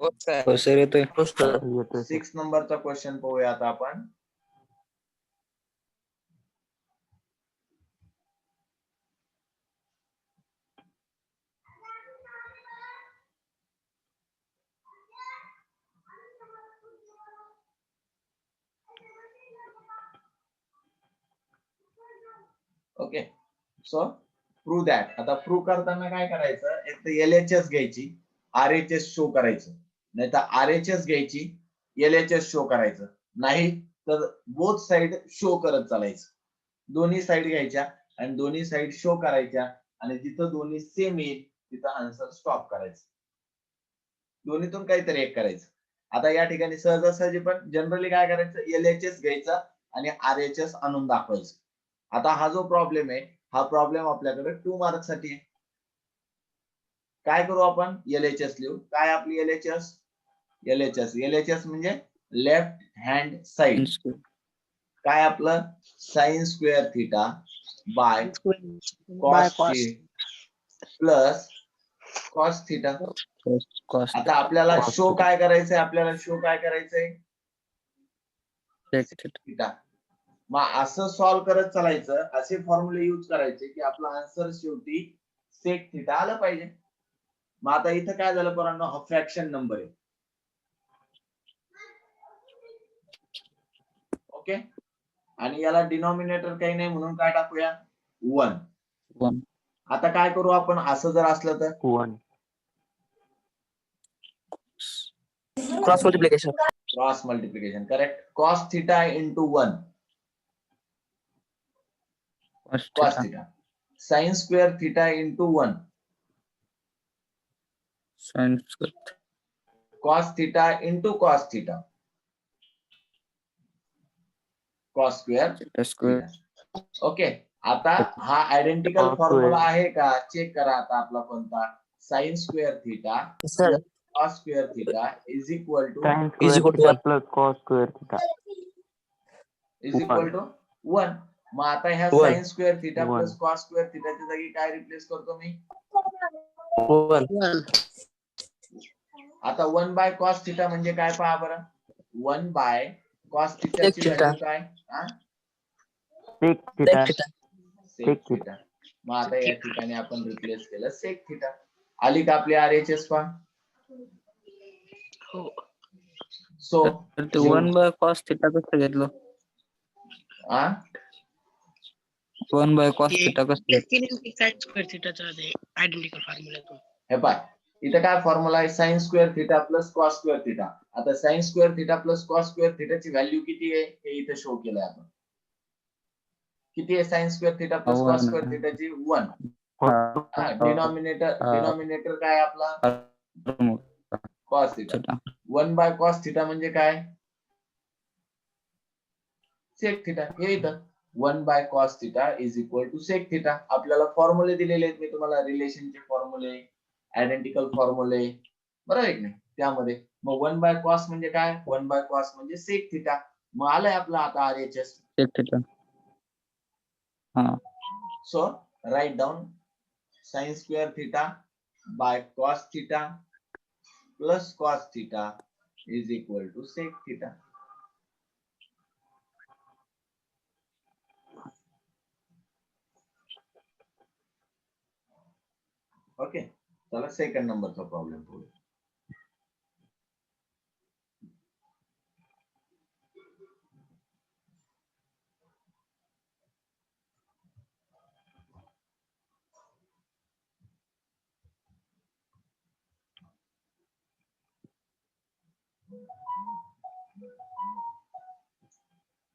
हो सर येतोय. येतोय. 6 नंबरचा क्वेश्चन पाहूया आता आपण. Okay, so prove that. आता प्रूव्ह करताना काय करायचं, एक तर LHS घ्यायची, RHS शो करायचं, नाही तर RHS घ्यायची, LHS शो करायचं, नाही तर बोथ साइड शो करत चालायचं. दोन्ही साइड घ्यायच्या आणि दोन्ही साइड शो करायच्या आणि जिथं दोन्ही सेम येईल तिथं आन्सर स्टॉप करायचं. दोन्हीतून काहीतरी एक करायचं. आता या ठिकाणी सहजासहजी पण जनरली काय करायचं, LHS घ्यायचा आणि RHS आणून दाखवायचं. आता हा जो प्रॉब्लेम आहे, हा प्रॉब्लेम आपल्याकडे 2 मार्क साठी आहे. काय करू आपण, LHS लिहू. काय आपली LHS? LHS म्हणजे लेफ्ट हँड साइड. काय आपलं, sign square theta by cos plus cos theta. आता आपल्याला शो काय करायचंय, आपल्याला शो काय करायचंय, थिटा. मग असं सॉल्व्ह करत चालायचं, असे फॉर्म्युले यूज करायचे की आपला आन्सर शेवटी सेक थिटा आलं पाहिजे. मग आता इथं काय झालं पोरांनो, हा फ्रॅक्शन नंबर आहे. ओके, आणि याला डिनॉमिनेटर काही नाही म्हणून काय टाकूया, 1. आता काय करू आपण, असं जर असलं तर 1 cross multiplication. Cross multiplication, correct. Cos theta into 1 cos theta. Sign square theta into 1 cos theta into cos theta cos square theta. Okay, आता हा आयडेंटिकल फॉर्म्युला आहे का, चेक करा. आता आपला कोणता, sine square theta cos square theta is equal to plus cos square theta is equal to 1. मग आता ह्या sine square theta plus cos square थिटाच्या जागी काय रिप्लेस करतो मी, 1. आता 1 बाय कॉस थिटा म्हणजे काय पहा बरं, 1 बाय कॉस थिटाची व्हॅल्यू काय, सेक थिटा. सेक थिटा. मग आता या ठिकाणी आपण रिप्लेस केलं सेक थिटा. आली का आपली RHS पहा. सो 1 बाय कॉस थिटा कसं घेतलं, 1 बाय कॉस थिटा कसं आयडेंटिकल फॉर्म्युला. हे पाय, इथं काय फॉर्म्युला आहे, sine square theta plus cos square theta. आता sine square theta plus cos square थिटाची व्हॅल्यू किती आहे हे इथे शो केलंय आपण. किती आहे sine square theta plus cos square थिटाची, 1. डिनॉमिनेटर काय आपला, cos theta. 1 by cos theta म्हणजे काय, सेक थिटा. हे इथं 1 by cos theta is equal to sec theta. आपल्याला फॉर्म्युले दिलेले आहेत मी तुम्हाला, रिलेशनचे फॉर्म्युले, आयडेंटिकल फॉर्म्युले, बरोबर आहे की नाही त्यामध्ये. मग 1 बाय कॉस म्हणजे काय, 1 बाय कॉस म्हणजे सेक थिटा. मग आलाय आपला आता RHS. So write down sine square theta by cos theta plus cos theta is equal to sec theta. Okay, चला सेकंड नंबरचा प्रॉब्लेम पाहू.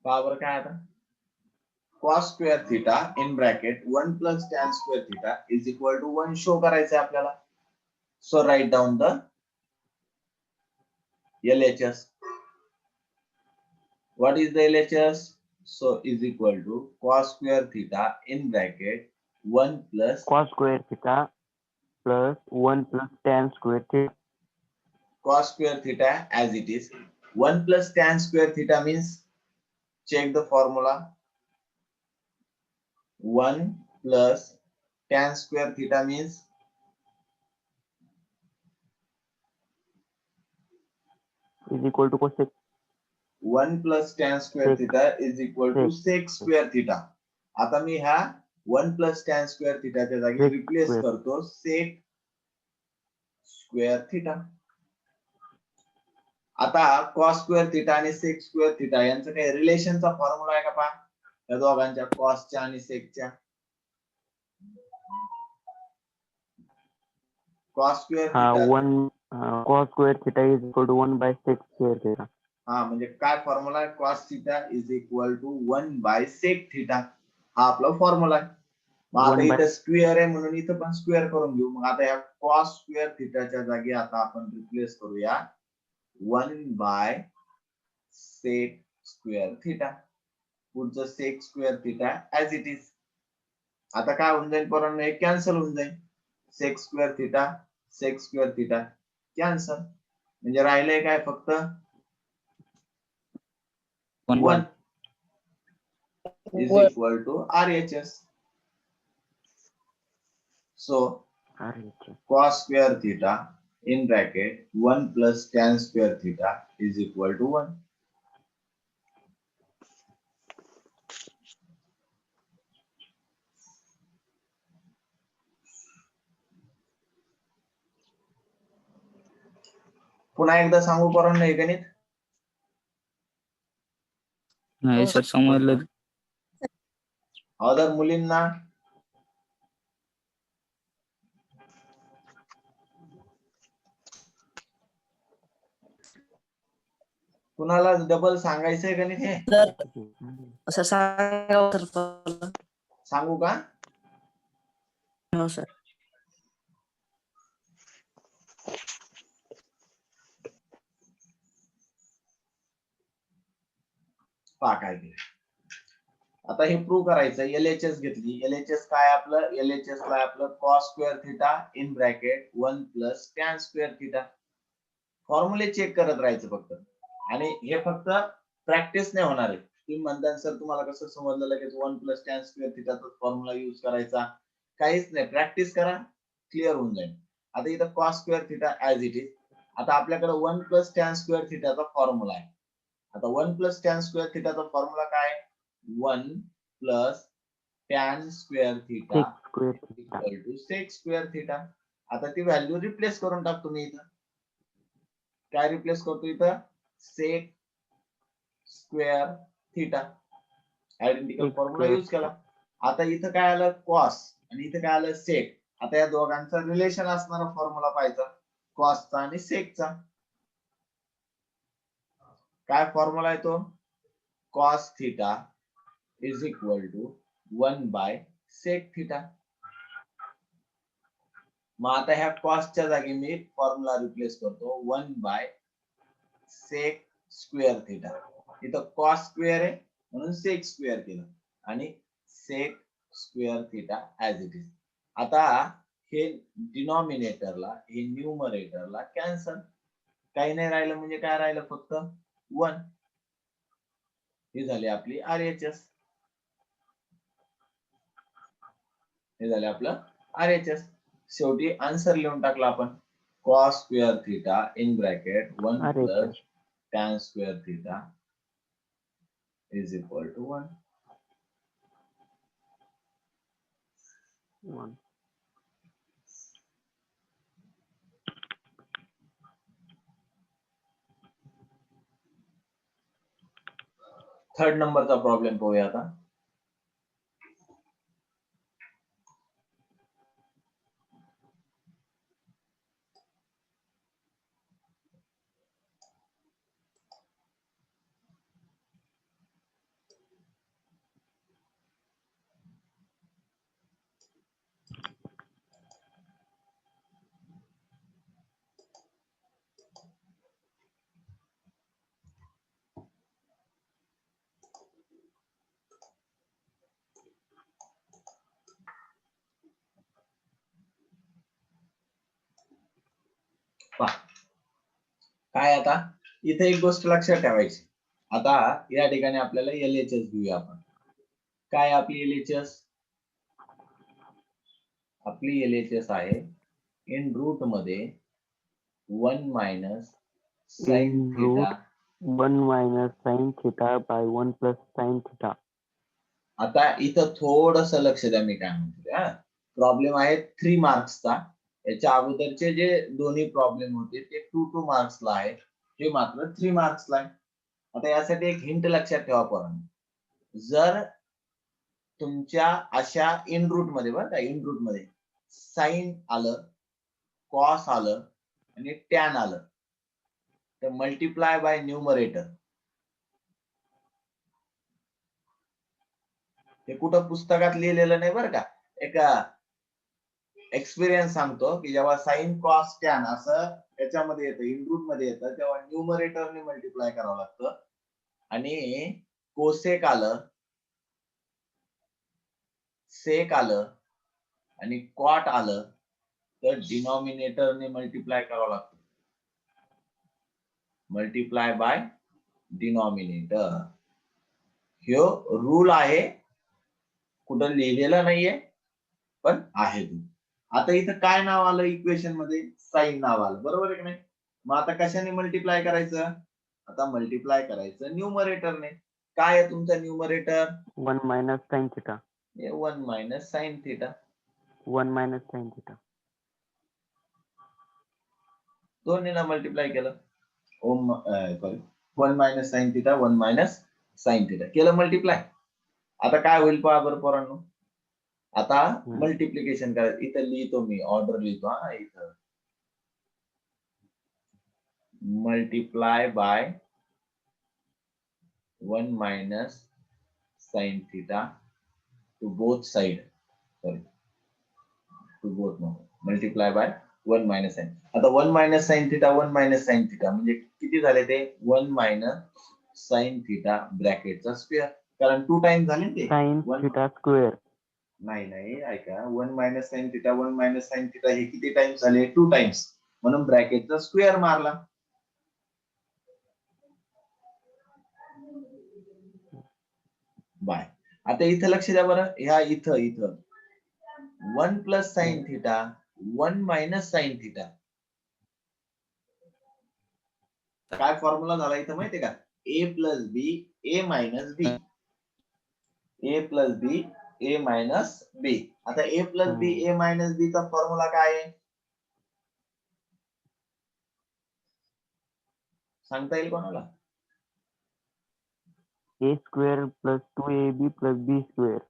पावर काय आता, cos square theta in bracket 1 plus tan square theta is equal to 1 show करायचंय आपल्याला. So write down the LHS. What is the LHS? So is equal to cos square theta in bracket 1 plus cos square theta plus 1 plus tan square theta. Cos square theta as it is. 1 plus tan square theta means, check the formula. 1 plus tan square theta means is equal to cosec 1 plus tan square Sec. Theta is equal to sec square theta. आता मी ह्या 1 plus tan square थिटाच्या जागी Sec replace square. करतो सेक square theta. आता cos square theta आणि sec square theta यांचं काही रिलेशनचा फॉर्म्युला आहे का पहा या दोघांच्या कॉसच्या आणि सेकच्या. कॉस स्क्वेअर हा theta 1 cos square theta is equal to 1 by sec square theta. हा म्हणजे काय फॉर्म्युला आहे cos theta is equal to 1 by sec theta हा आपला फॉर्म्युला आहे. मग आता 1 by इथं स्क्वेअर आहे म्हणून इथं पण स्क्वेअर करून घेऊ. मग आता या कॉस स्क्वेअर थिटाच्या जागी आता आपण रिप्लेस करूया 1 बाय सेक स्क्वेअर थिटा. पुढचं sec square theta as it is. आता काय होऊन जाईल पोरांनो हे कॅन्सल होऊन जाईल. सेक स्क्वेअर थिटा कॅन्सल म्हणजे राहिलंय काय फक्त 1 is equal to RHS. So RHS. cos square theta in bracket 1 plus tan square theta is equal to 1. पुन्हा एकदा सांगू पोरांनो हे गणित. नाही सर समजलं. अदर मुलींना कुणाला डबल सांगायचंय गणित हे असं सांगा सर. सांगू का? हो सर. पहा काय केलं. आता हे प्रूव्ह करायचं. एलएचएस घेतली. एलएचएस काय आपलं एलएचएस ला आपलं cos square theta in bracket 1 plus tan square theta. फॉर्म्युले चेक करत राहायचं फक्त. आणि हे फक्त प्रॅक्टिस नाही होणार आहे. तुम्ही म्हणता सर तुम्हाला कसं समजलं लगेच 1 प्लस टॅन स्क्वेअर थिटाचा फॉर्म्युला यूज करायचा. काहीच नाही. प्रॅक्टिस करा क्लिअर होऊन जाईल. आता इथं cos square theta as it is. आता आपल्याकडे 1 प्लस टॅन स्क्वेअर थिटाचा फॉर्म्युला आहे. आता 1 प्लस टॅन स्क्वेअर थिटाचा फॉर्म्युला काय आहे 1 plus tan square theta Sec square theta. Equal to sec square theta. आता ती व्हॅल्यू रिप्लेस करून टाकतो मी इथं. काय रिप्लेस करतो इथं sec square theta. Identical formula use केला. आता इथं काय आलं कॉस आणि इथं काय आलं सेक. आता या दोघांचा रिलेशन असणारा फॉर्म्युला पाहिजे कॉसचा आणि सेकचा. काय फॉर्म्युला आहे तो cos theta is equal to 1 by sec theta. मग आता ह्या कॉसच्या जागी मी फॉर्म्युला रिप्लेस करतो 1 बाय सेक स्क्वेअर थिटा. इथं कॉस स्क्वेअर आहे म्हणून सेक स्क्वेअर केलं आणि sec square theta as it is. आता हे डिनॉमिनेटरला हे न्यूमरेटरला कॅन्सल. काही नाही राहिलं म्हणजे काय राहिलं फक्त 1. ही झाली आपली RHS. हे झालं आपलं RHS. शेवटी आन्सर लिहून टाकला आपण cos square theta in bracket 1 RHS. Plus tan square theta is equal to 1. 1. Third नंबरचा प्रॉब्लेम पाहूया आता. काय आता इथे एक गोष्ट लक्षात ठेवायची. आता या ठिकाणी आपल्याला एलएचएस घेऊया आपण. काय आपली एलएचएस आहे इन रूट मध्ये 1 minus sine In root theta. 1 minus sin theta by 1 plus sin theta. आता इथं थोडस लक्ष द्या, मी काय म्हणतो. प्रॉब्लेम आहे 3 मार्क्सचा. याच्या अगोदरचे जे दोन्ही प्रॉब्लेम होते ते 2 मार्क्सला आहे, हे मात्र 3 मार्क्सला आहे. आता यासाठी एक हिंट लक्षात ठेवा पोरांनो. जर तुमच्या अशा इन रूट मध्ये, बरं का, इन रूट मध्ये साइन आलं, कॉस आलं आणि टॅन आलं, तर मल्टिप्लाय बाय न्यूमरेटर. हे कुठं पुस्तकात लिहिलेलं नाही बरं का. एक एक्सपिरियन्स सांगतो की जेव्हा साइन कॉस टॅन असं याच्यामध्ये येतं, इन रूट मध्ये येतं, तेव्हा न्यूमरेटरने मल्टिप्लाय करावं लागतं. आणि कोसेक आलं, सेक आलं आणि कॉट आलं, तर डिनॉमिनेटरने मल्टिप्लाय करावं लागतं. Multiply by denominator. ह्यो रूल आहे, कुठं लिहिलेला नाहीये पण आहे. आता इथं काय नाव आलं इक्वेशन मध्ये? साइन नाव आलं, बरोबर आहे की नाही? मग आता कशाने मल्टिप्लाय करायचं? आता मल्टिप्लाय करायचं न्यूमरेटरने. काय आहे तुमचं numerator? 1 minus sin theta. 1 minus sine theta. 1 minus sin theta. दोन्ही ना मल्टिप्लाय केलं. 1 minus sine theta, 1 minus sine theta केलं मल्टिप्लाय. आता काय होईल पहा बरं पोरांनो. आता मल्टिप्लिकेशन करायचं. इथं लिहितो मी, ऑर्डर लिहितो. इथं multiply by 1 minus sine theta to both side. Sorry, to both no, multiply by 1 minus sine. आता 1 minus sine theta, 1 minus sine theta म्हणजे किती झाले ते? 1 मायनस साइन थिटा ब्रॅकेटचा स्क्वेअर. कारण 2 टाइम्स झाले ते. Sin theta square. नाही ऐका, 1 minus sine theta, 1 minus sine theta हे किती टाइम्स झाले? 2 टाइम्स. म्हणून ब्रॅकेटचा स्क्वेअर मारला. बाय. आता इथं लक्ष द्या बरं. ह्या इथं 1 plus sign theta, 1 minus sine theta. काय फॉर्म्युला झाला इथं माहितीये का? ए प्लस बी, ए मायनस बी. ए प्लस बी, ए मायनस बी. आता ए प्लस बी, ए मायनस बी चा फॉर्म्युला काय आहे सांगता येईल कोणाला? A square plus 2ab plus b square.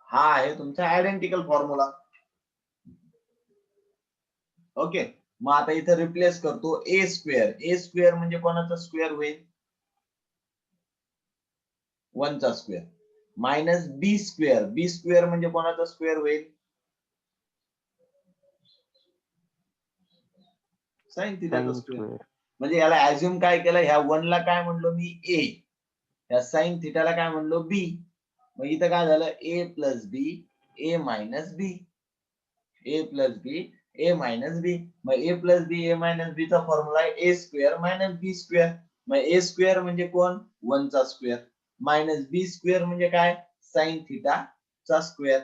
हा आहे तुमचा आयडेंटिकल फॉर्म्युला. ओके. मग आता इथं रिप्लेस करतो. ए स्क्वेअर, ए स्क्वेअर म्हणजे कोणाचा स्क्वेअर होईल? 1 चा square. Minus B square, B square म्हणजे कोणाचा स्क्वेअर होईल? साइन थिटाचा Sin स्क्वेअर. square. म्हणजे याला ऍझ्युम काय केलं? ह्या 1 ला काय म्हणलो मी? ए. ह्या साइन थिटाला काय म्हणलो? बी. मग इथं काय झालं? ए प्लस बी, ए मायनस बी. ए प्लस बी, ए मायनस बी. मग ए प्लस बी, ए मायनस बी चा फॉर्म्युला आहे ए स्क्वेअर मायनस बी स्क्वेअर. मग ए स्क्वेअर म्हणजे कोण? 1 चा स्क्वेअर. मायनस बी स्क्वेअर म्हणजे काय? साइन थिटा चा स्क्वेअर.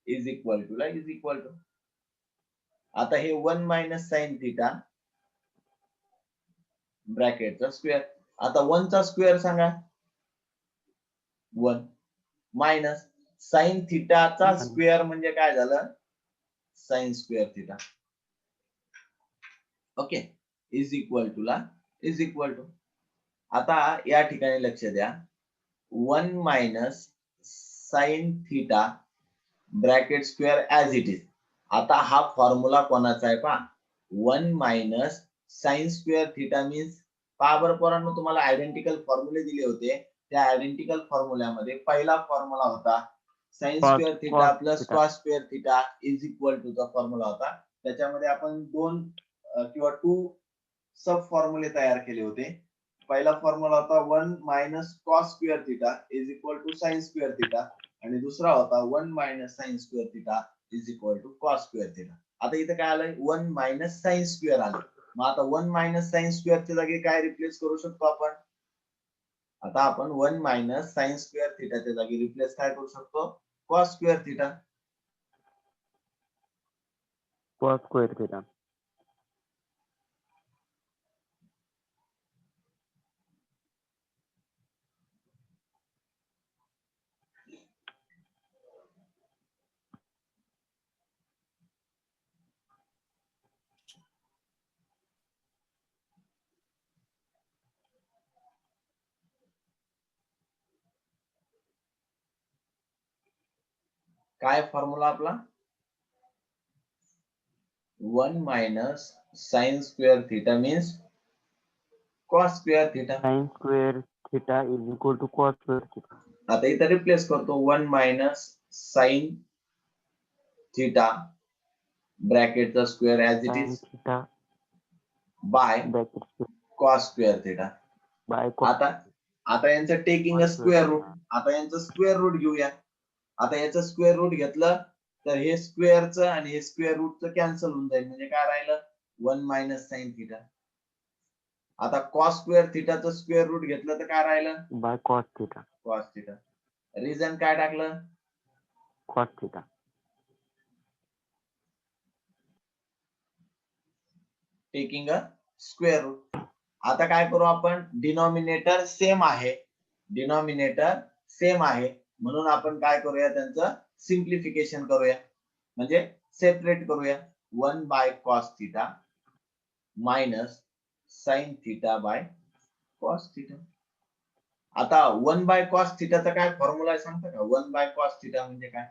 इज इक्वल टू ला इज इक्वल टू. आता हे 1 मायनस साइन थिटा ब्रॅकेटचा स्क्वेअर. आता 1 चा स्क्वेअर सांगा. 1 मायनस साइन थिटाचा स्क्वेअर म्हणजे काय झालं? Sine square theta. Okay. Is equal to ला इज इक्वल टू. आता या ठिकाणी लक्ष द्या. 1 minus sine theta bracket square as it is. आता हा फॉर्म्युला कोणाचा आहे पहा. 1 minus sine square theta means, पहा बरं पोरांनो, तुम्हाला आयडेंटिकल फॉर्म्युले दिले होते. त्या आयडेंटिकल फॉर्म्युल्यामध्ये पहिला फॉर्म्युला होता sine square theta plus cos square theta is equal to चा फॉर्म्युला होता. त्याच्यामध्ये आपण 2 किंवा 2 सब फॉर्म्युले तयार केले होते. पहिला फॉर्म्युला होता 1 minus cos square theta is equal to sine square theta आणि दुसरा होता 1 minus sine square theta is equal to cos square theta. आता इथे काय आलंय? 1 मायनस साइन स्क्वेअर आलं. मग आता 1 मायनस साइन स्क्वेअरच्या जागी काय रिप्लेस करू शकतो आपण? आता आपण 1 मायनस साइन स्क्वेअर थिटाच्या जागी रिप्लेस काय करू शकतो? Cos square theta. Cos square theta. काय फॉर्म्युला आपला 1 minus sine square theta means cos square theta. sin square theta is equal to cos square theta. आता इथं रिप्लेस करतो 1 मायनस साइन थिटा ब्रॅकेटचा square as it Sin is theta by bracket square cos square theta. by cos. आता यांचं taking a square root. आता यांचं square route घेऊया. आता याचं स्क्वेअर रूट घेतलं तर हे स्क्वेअरचं आणि हे स्क्वेअर रूटचं कॅन्सल होऊन जाईल. म्हणजे काय राहिलं 1 मायनस साइन थिटा. आता कॉस स्क्वेअर थिटाचं स्क्वेअर रूट घेतलं तर काय राहिलं by cos theta. Cos theta. Reason काय टाकलं Cos theta. Taking a square root. आता काय करू आपण डिनॉमिनेटर सेम आहे. डिनॉमिनेटर सेम आहे म्हणून आपण काय करूया त्यांचं सिम्प्लिफिकेशन करूया. म्हणजे सेपरेट करूया. 1 by cos theta minus sine theta by cos theta. आता 1 बाय कॉस थिटाचा काय फॉर्म्युला आहे सांगता का? 1 बाय कॉस थिटा म्हणजे काय?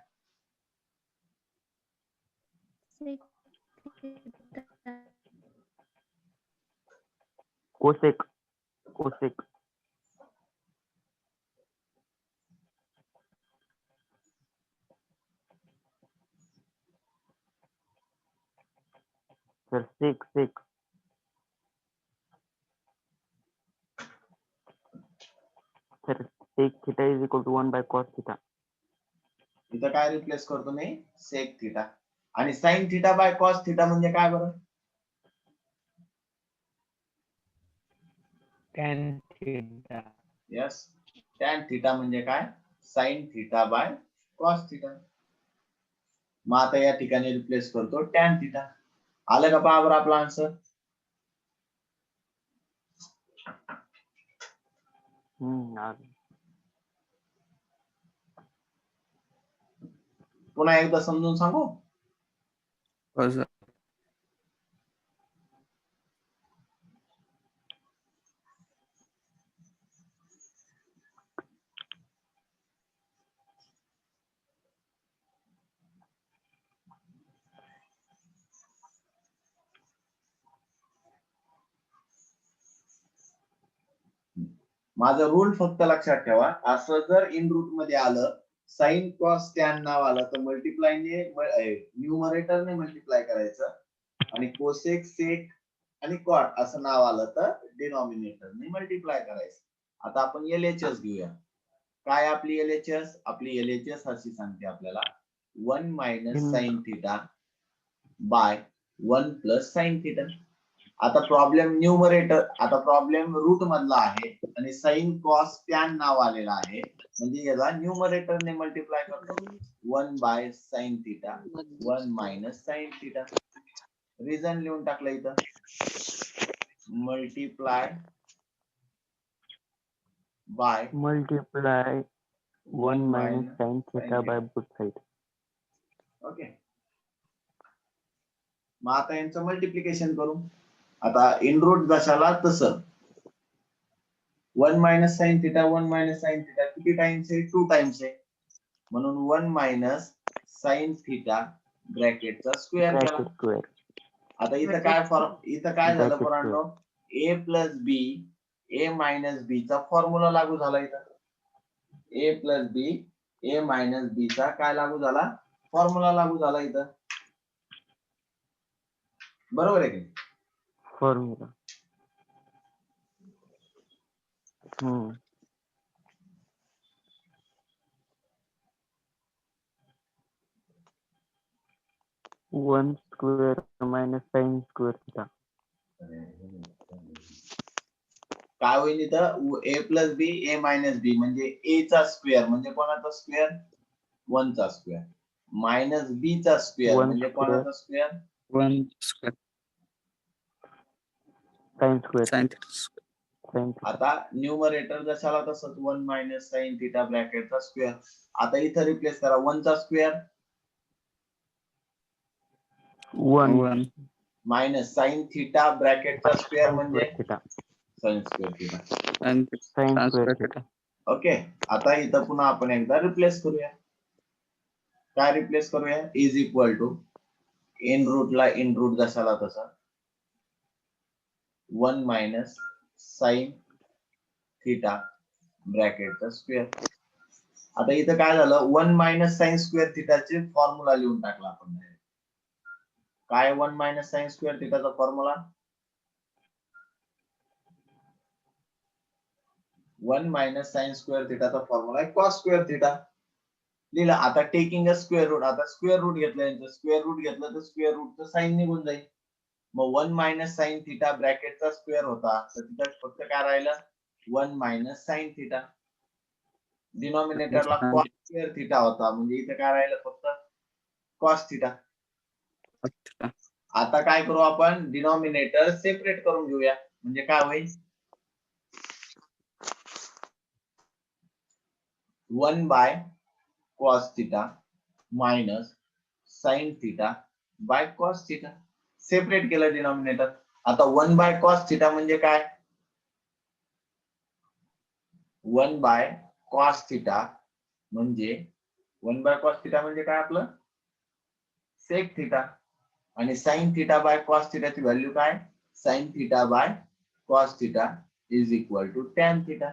Cosec. Cosec. Sir, sec. Sir, sec theta is equal to 1 by cos theta. इथं काय रिप्लेस करतो मी सेक थिटा. आणि sine theta by cos theta म्हणजे काय बरं? tan theta. Yes, tan theta म्हणजे काय? Sine theta by cos theta. मग आता या ठिकाणी रिप्लेस करतो टॅन थिटा. आलं का पहा बरं आपला आन्सर? पुन्हा एकदा समजून सांगू. हो सर. माझं रूल फक्त लक्षात ठेवा. असं जर इन रूट मध्ये आलं साइन कॉस टॅन नाव आलं तर मल्टिप्लायने न्यूमरेटरने मल्टिप्लाय करायचं आणि कोसेक सेक आणि कॉट असं नाव आलं तर डिनॉमिनेटरने मल्टिप्लाय करायचं. आता आपण एलएचएस घेऊया. काय आपली एलएचएस? आपली एलएचएस अशी सांगते आपल्याला 1 minus sine theta bye 1 plus sign theta. आता प्रॉब्लेम न्यूमरेटर, आता प्रॉब्लेम रूट मधला आहे आणि साइन कॉस टॅन नाव आलेलं आहे म्हणजे याला न्यूमरेटरने मल्टिप्लाय करतो. 1 by sine theta 1 minus sine theta. Reason लिहून टाकलं इथं. Multiply by 1 minus sin theta by both sides. Okay. मग आता यांचं मल्टिप्लिकेशन करू. आता इन रूट जशाला तसं 1 minus sine theta 1 minus sine theta किती टाइम्स आहे? 2 टाइम्स आहे. म्हणून 1 मायनस साइन थिटा ब्रॅकेटचा स्क्वेअर केला. आता इथं काय झालं पोरांनो? ए प्लस बी ए मायनस बी चा फॉर्म्युला लागू झाला. इथं ए प्लस बी ए मायनस बी चा काय लागू झाला? फॉर्म्युला लागू झाला इथं. बरोबर आहे की? Formula. 1 square minus sin square theta. काय होईल इथं? ए प्लस बी ए मायनस बी म्हणजे ए चा स्क्वेअर म्हणजे कोणाचा स्क्वेअर? 1 चा स्क्वेअर मायनस बी चा स्क्वेअर म्हणजे कोणाचा square? 1 square sin square. sin theta. Sin theta. आता न्यूमरेटर जशाला तसंच 1 मायनस साइन थिटा ब्रॅकेटचा स्क्वेअर. आता इथं रिप्लेस करा 1 चा स्क्वेअर 1 मायनस साइन थिटा ब्रॅकेटचा स्क्वेअर म्हणजे theta. Sine square theta. Sin Sin square square theta. Okay. आता इथं पुन्हा आपण एकदा रिप्लेस करूया. काय रिप्लेस करूया इज इक्वल टू इन रूटला इन रूट जसाला तसा 1 मायनस साइन थिटा ब्रॅकेटचा स्क्वेअर. आता इथं काय झालं 1 मायनस साइन स्क्वेअर थिटाचे फॉर्म्युला लिहून टाकला आपण. काय 1 मायनस साइन स्क्वेअर थिटाचा फॉर्म्युला 1 मायनस साइन स्क्वेअर थिटाचा फॉर्म्युला आहे कॉस स्क्वेअर थिटा लिहिला. आता टेकिंग अ स्क्वेअर रूट, आता स्क्वेअर रूट घेतलं स्क्वेअर रूट घेतलं तर स्क्वेअर रूटचं साइन निघून जाईल. मग 1 मायनस साइन थिटा ब्रॅकेटचा स्क्वेअर होता तर तिथं फक्त काय राहिलं 1 मायनस साइन थिटा. डिनॉमिनेटरला कॉस स्क्वेअर थिटा होता म्हणजे इथे काय राहिलं फक्त कॉस थिटा. आता काय करू आपण डिनॉमिनेटर सेपरेट करून घेऊया म्हणजे काय होईल 1 by cos theta minus sine theta by cos theta. Separate केलं डिनॉमिनेटर. आता 1 बाय कॉस थिटा म्हणजे काय 1 बाय कॉस थिटा म्हणजे 1 बाय कॉस थिटा म्हणजे काय आपलं सेक थिटा आणि sine theta by cos theta value काय sine theta by cos theta is equal to tan theta.